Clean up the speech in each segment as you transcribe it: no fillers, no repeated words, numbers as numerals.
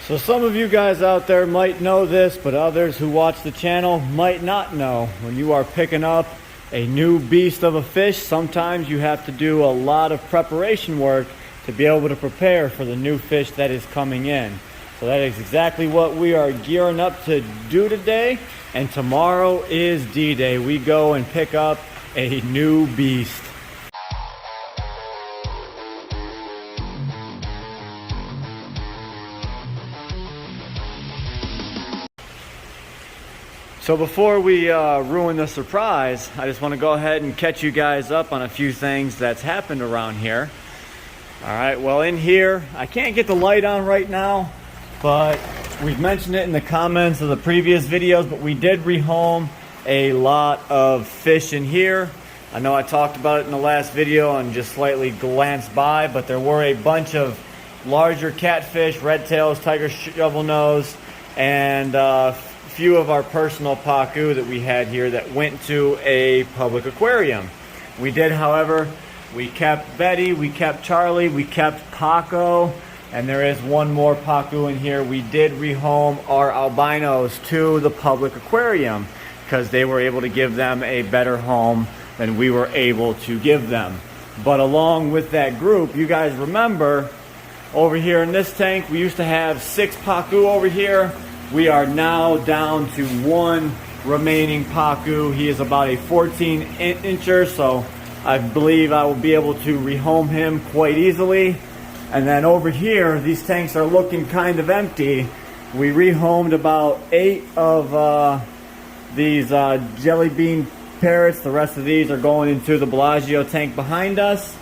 So some of you guys out there might know this, but others who watch the channel might not know. When you are picking up a new beast of a fish, sometimes you have to do a lot of preparation work to be able to prepare for the new fish that is coming in. So that is exactly what we are gearing up to do today. And tomorrow is D-Day. We go and pick up a new beast. So before we ruin the surprise, I just want to go ahead and catch you guys up on a few things that's happened around here. All right, well in here, I can't get the light on right now, but we've mentioned it in the comments of the previous videos, but we did rehome a lot of fish in here. I know I talked about it in the last video and just slightly glanced by, but there were a bunch of larger catfish, red tails, tiger shovel nose, and few of our personal pacu that we had here that went to a public aquarium. We did, however, we kept Betty, we kept Charlie, we kept Paco, and there is one more pacu in here. We did rehome our albinos to the public aquarium because they were able to give them a better home than we were able to give them. But along with that group, you guys remember over here in this tank, we used to have 6 pacu over here. We are now down to 1 remaining pacu. He is about a 14-incher, so I believe I will be able to rehome him quite easily. And then over here, these tanks are looking kind of empty. We rehomed about 8 of these jelly bean parrots. The rest of these are going into the Bellagio tank behind us,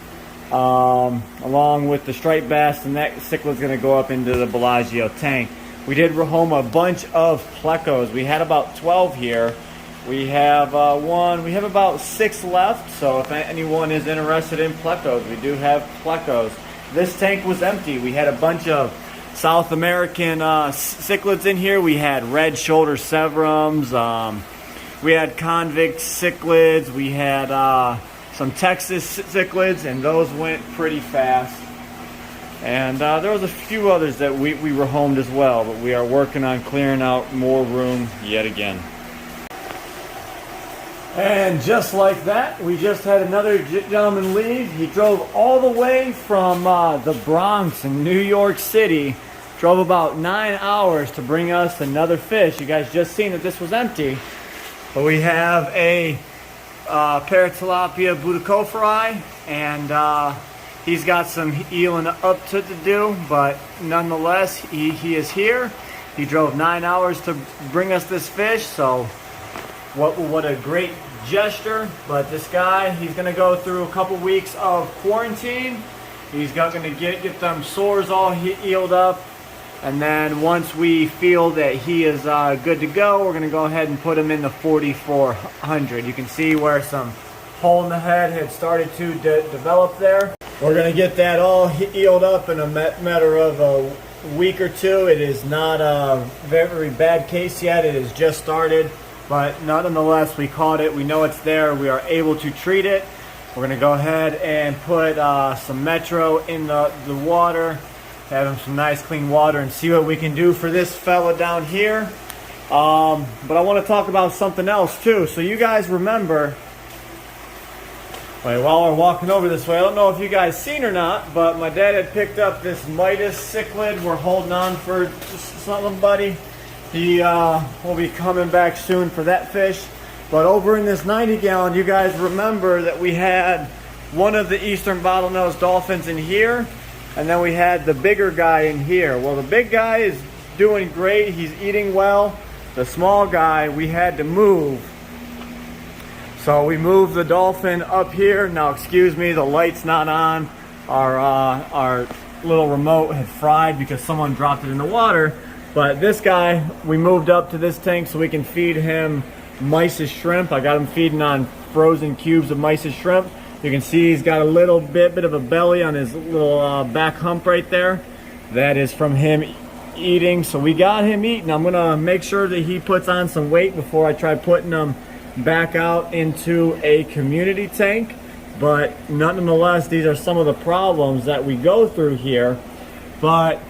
along with the striped bass, and that cichlid's going to go up into the Bellagio tank. We did rehome a bunch of plecos. We had about 12 here. We have we have about 6 left, so if anyone is interested in plecos, we do have plecos. This tank was empty. We had a bunch of South American cichlids in here. We had red shoulder severums. We had convict cichlids. We had some Texas cichlids, and those went pretty fast. And there was a few others that we rehomed as well, but we are working on clearing out more room yet again. And just like that, we just had another gentleman leave. He drove all the way from the Bronx in New York City, drove about 9 hours to bring us another fish. You guys just seen that this was empty, but we have a Paratilapia budacophori, and he's got some eeling up to do, but nonetheless, he is here. He drove 9 hours to bring us this fish, so what a great gesture. But this guy, he's going to go through a couple weeks of quarantine. He's going to get them sores all healed up, and then once we feel that he is good to go, we're going to go ahead and put him in the 4400. You can see where some hole in the head had started to develop there. We're going to get that all healed up in a matter of a week or two. It is not a very bad case yet. It has just started, but nonetheless, we caught it. We know it's there. We are able to treat it. We're going to go ahead and put some Metro in the water, have him some nice clean water, and see what we can do for this fella down here. But I want to talk about something else too. So you guys remember, while we're walking over this way, I don't know if you guys seen or not, but my dad had picked up this Midas cichlid. We're holding on for somebody. He will be coming back soon for that fish. But over in this 90-gallon, you guys remember that we had one of the eastern bottlenose dolphins in here, and then we had the bigger guy in here. Well, the big guy is doing great. He's eating well. The small guy, we had to move. So we moved the dolphin up here. Now, excuse me, the light's not on. Our little remote had fried because someone dropped it in the water. But this guy, we moved up to this tank so we can feed him mysis shrimp. I got him feeding on frozen cubes of mysis shrimp. You can see he's got a little bit of a belly on his little back hump right there. That is from him eating. So we got him eating. I'm gonna make sure that he puts on some weight before I try putting him back out into a community tank. But nonetheless, these are some of the problems that we go through here. But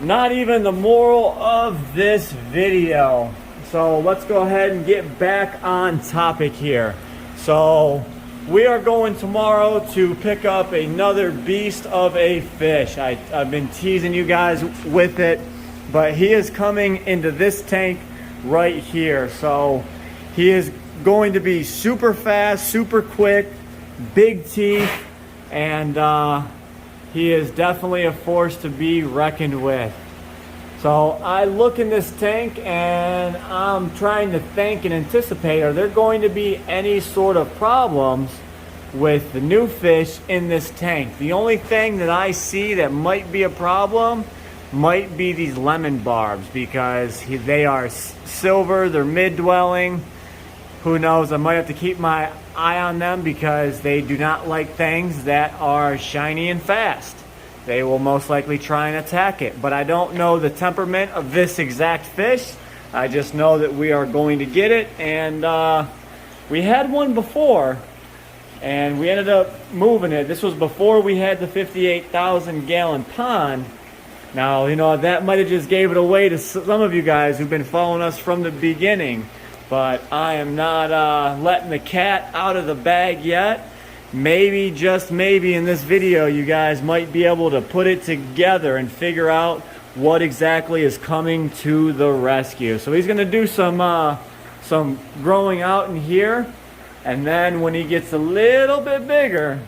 not even the moral of this video. So let's go ahead and get back on topic here. So we are going tomorrow to pick up another beast of a fish. I've been teasing you guys with it, but he is coming into this tank right here. So he is going to be super fast, super quick, big teeth, and he is definitely a force to be reckoned with. So I look in this tank and I'm trying to think and anticipate, are there going to be any sort of problems with the new fish in this tank? The only thing that I see that might be a problem might be these lemon barbs, because they are silver, they're mid-dwelling. Who knows, I might have to keep my eye on them because they do not like things that are shiny and fast. They will most likely try and attack it. But I don't know the temperament of this exact fish. I just know that we are going to get it. And we had one before, and we ended up moving it. This was before we had the 58,000 gallon pond. Now, you know, that might have just gave it away to some of you guys who've been following us from the beginning. But I am not letting the cat out of the bag yet. Maybe, just maybe, in this video you guys might be able to put it together and figure out what exactly is coming to the rescue. So he's going to do some growing out in here, and then when he gets a little bit bigger,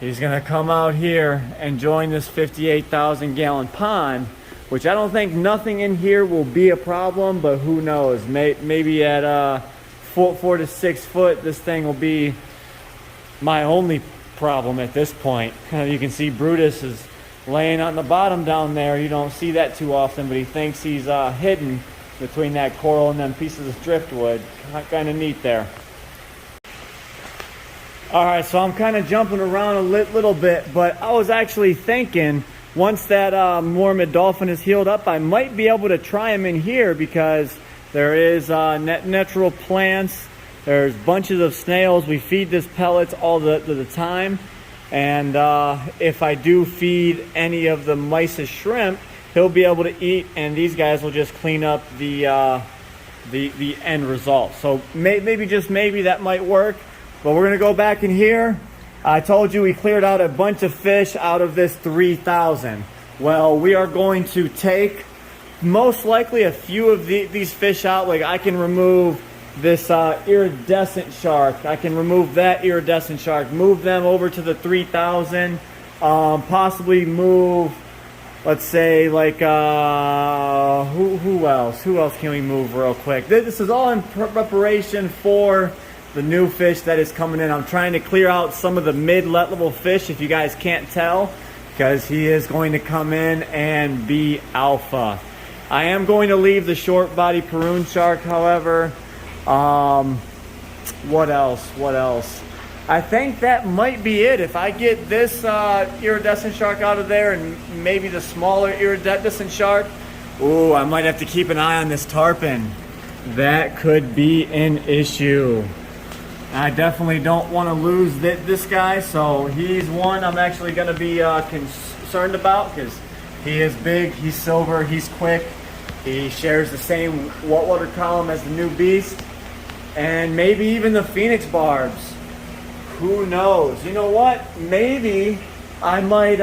he's going to come out here and join this 58,000 gallon pond, which I don't think nothing in here will be a problem, but who knows, maybe at 4 to 6 foot this thing will be my only problem at this point. You can see Brutus is laying on the bottom down there. You don't see that too often, but he thinks he's hidden between that coral and them pieces of driftwood. Kind of neat there. All right, so I'm kind of jumping around a little bit, but I was actually thinking once that Mormon dolphin is healed up, I might be able to try him in here, because there is natural plants. There's bunches of snails. We feed this pellets all the time. And if I do feed any of the mysis shrimp, he'll be able to eat, and these guys will just clean up the end result. So maybe, just maybe, that might work. But we're going to go back in here. I told you we cleared out a bunch of fish out of this 3,000. Well, we are going to take most likely a few of these fish out. Like, I can remove this iridescent shark. I can remove that iridescent shark, move them over to the 3,000, possibly move, let's say, like, who else can we move real quick? This is all in preparation for the new fish that is coming in. I'm trying to clear out some of the mid-level fish, if you guys can't tell, because he is going to come in and be alpha. I am going to leave the short body Peroon shark, however. What else? I think that might be it. If I get this iridescent shark out of there, and maybe the smaller iridescent shark, ooh, I might have to keep an eye on this tarpon. That could be an issue. I definitely don't want to lose this guy, so he's one I'm actually going to be concerned about, because he is big, he's silver, he's quick, he shares the same water column as the new beast, and maybe even the phoenix barbs. Who knows? You know what? Maybe I might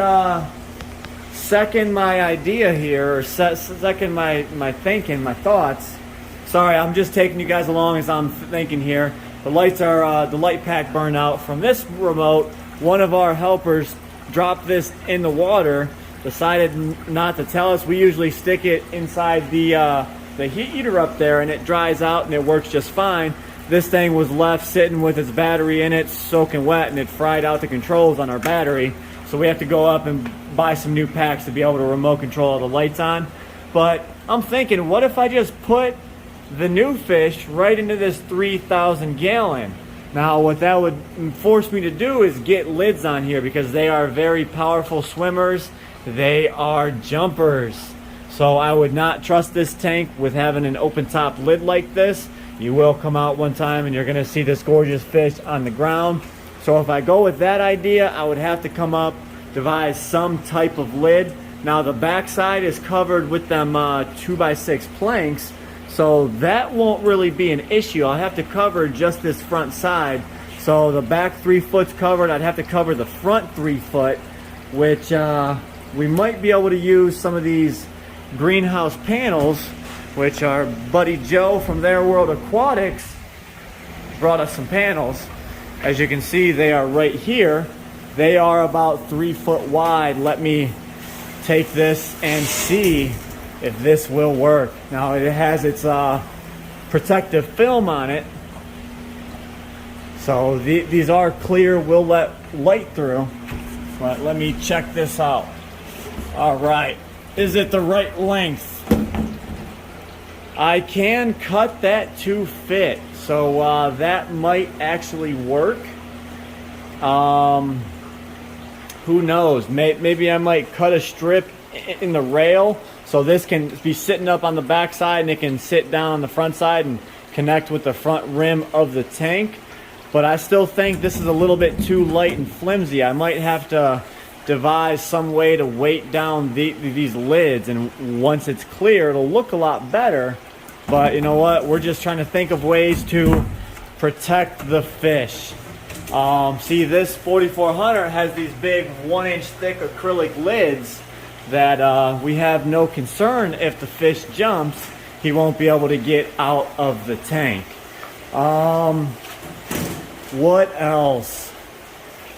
second my idea here, or second my thinking, my thoughts. Sorry, I'm just taking you guys along as I'm thinking here. The lights are, the light pack burned out from this remote. One of our helpers dropped this in the water, decided not to tell us. We usually stick it inside the heat heater up there, and it dries out and it works just fine. This thing was left sitting with its battery in it, soaking wet, and it fried out the controls on our battery. So we have to go up and buy some new packs to be able to remote control all the lights on. But I'm thinking, what if I just put the new fish right into this 3,000 gallon? Now, what that would force me to do is get lids on here, because they are very powerful swimmers. They are jumpers. So I would not trust this tank with having an open top lid like this. You will come out one time and you're going to see this gorgeous fish on the ground. So if I go with that idea, I would have to come up, devise some type of lid Now the back side is covered with them 2x6 planks, so that won't really be an issue. I'll have to cover just this front side. So the back 3 foot's covered. I'd have to cover the front 3 foot, which we might be able to use some of these greenhouse panels, which our buddy Joe from Their World Aquatics brought us some panels. As you can see, they are right here. They are about 3 foot wide. Let me take this and see if this will work. Now it has its protective film on it, so these are clear, will let light through. But let me check this out. All right, is it the right length? I can cut that to fit, so that might actually work. Who knows? Maybe I might cut a strip in the rail so this can be sitting up on the back side and it can sit down on the front side and connect with the front rim of the tank. But I still think this is a little bit too light and flimsy. I might have to devise some way to weight down these lids, and once it's clear it'll look a lot better. But you know what, we're just trying to think of ways to protect the fish. See, this 4400 has these big 1-inch thick acrylic lids that we have no concern if the fish jumps, he won't be able to get out of the tank. What else?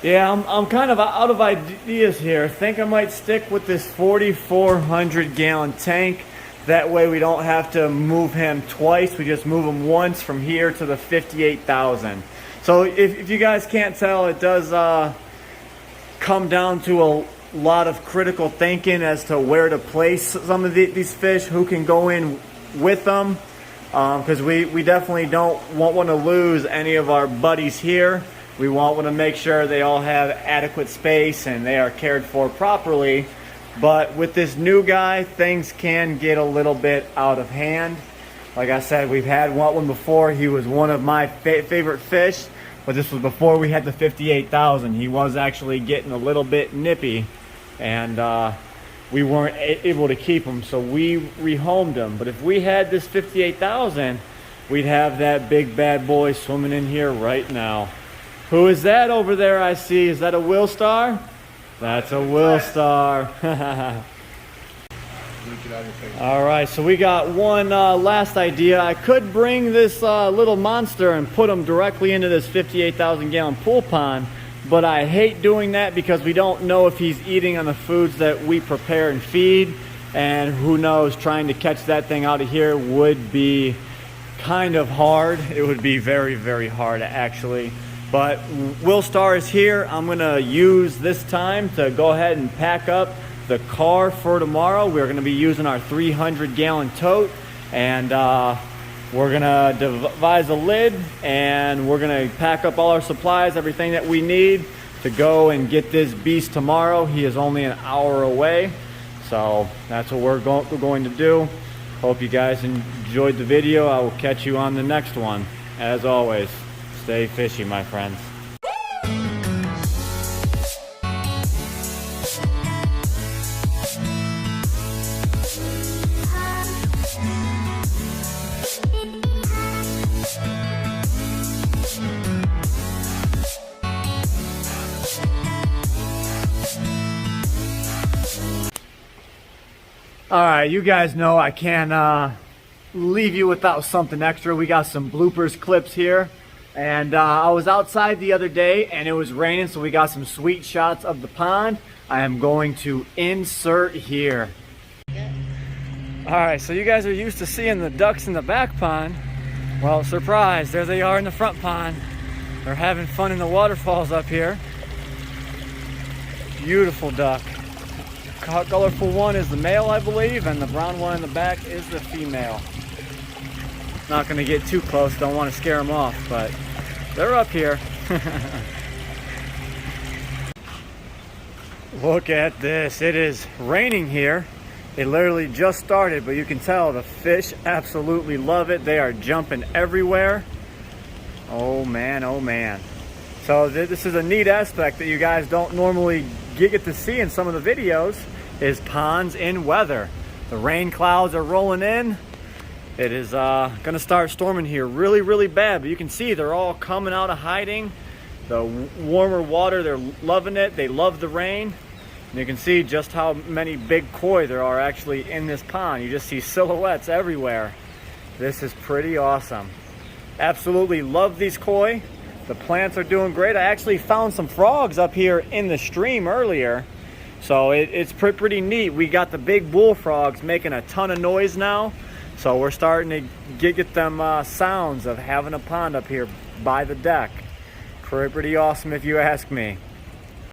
Yeah, I'm kind of out of ideas here. I think I might stick with this 4,400 gallon tank. That way we don't have to move him twice. We just move him once from here to the 58,000. So if you guys can't tell, it does come down to a lot of critical thinking as to where to place some of these fish, who can go in with them. Because we definitely don't want to lose any of our buddies here. We want to make sure they all have adequate space and they are cared for properly. But with this new guy, things can get a little bit out of hand. Like I said, we've had one before. He was one of my favorite fish, but this was before we had the 58,000. He was actually getting a little bit nippy, and we weren't able to keep him, so we rehomed him. But if we had this 58,000, we'd have that big bad boy swimming in here right now. Who is that over there I see? Is that a Will Star? That's a Will Star. All right, so we got one last idea. I could bring this little monster and put him directly into this 58,000 gallon pool pond, but I hate doing that because we don't know if he's eating on the foods that we prepare and feed, and who knows, trying to catch that thing out of here would be kind of hard. It would be very, very hard actually. But Will Star is here. I'm gonna use this time to go ahead and pack up the car for tomorrow. We're gonna be using our 300 gallon tote, and we're gonna devise a lid, and we're gonna pack up all our supplies, everything that we need to go and get this beast tomorrow. He is only an hour away, so that's what we're going to do. Hope you guys enjoyed the video. I will catch you on the next one. As always, stay fishy, my friends. All right, you guys know I can't leave you without something extra. We got some bloopers clips here. And I was outside the other day and it was raining, so we got some sweet shots of the pond. I am going to insert here. All right, so you guys are used to seeing the ducks in the back pond. Well, surprise, there they are in the front pond. They're having fun in the waterfalls up here. Beautiful duck. Colorful one is the male, I believe, and the brown one in the back is the female. Not gonna get too close, don't want to scare them off, but they're up here. Look at this, it is raining here. It literally just started, but you can tell the fish absolutely love it. They are jumping everywhere. Oh man, oh man. So this is a neat aspect that you guys don't normally get to see in some of the videos. is ponds in weather. The rain clouds are rolling in. It is gonna start storming here really, really bad, but you can see they're all coming out of hiding. The warmer water, they're loving it. They love the rain. And you can see just how many big koi there are actually in this pond. You just see silhouettes everywhere. This is pretty awesome. Absolutely love these koi. The plants are doing great. I actually found some frogs up here in the stream earlier. So it's pretty neat. We got the big bullfrogs making a ton of noise now. So we're starting to get them sounds of having a pond up here by the deck. Pretty awesome if you ask me.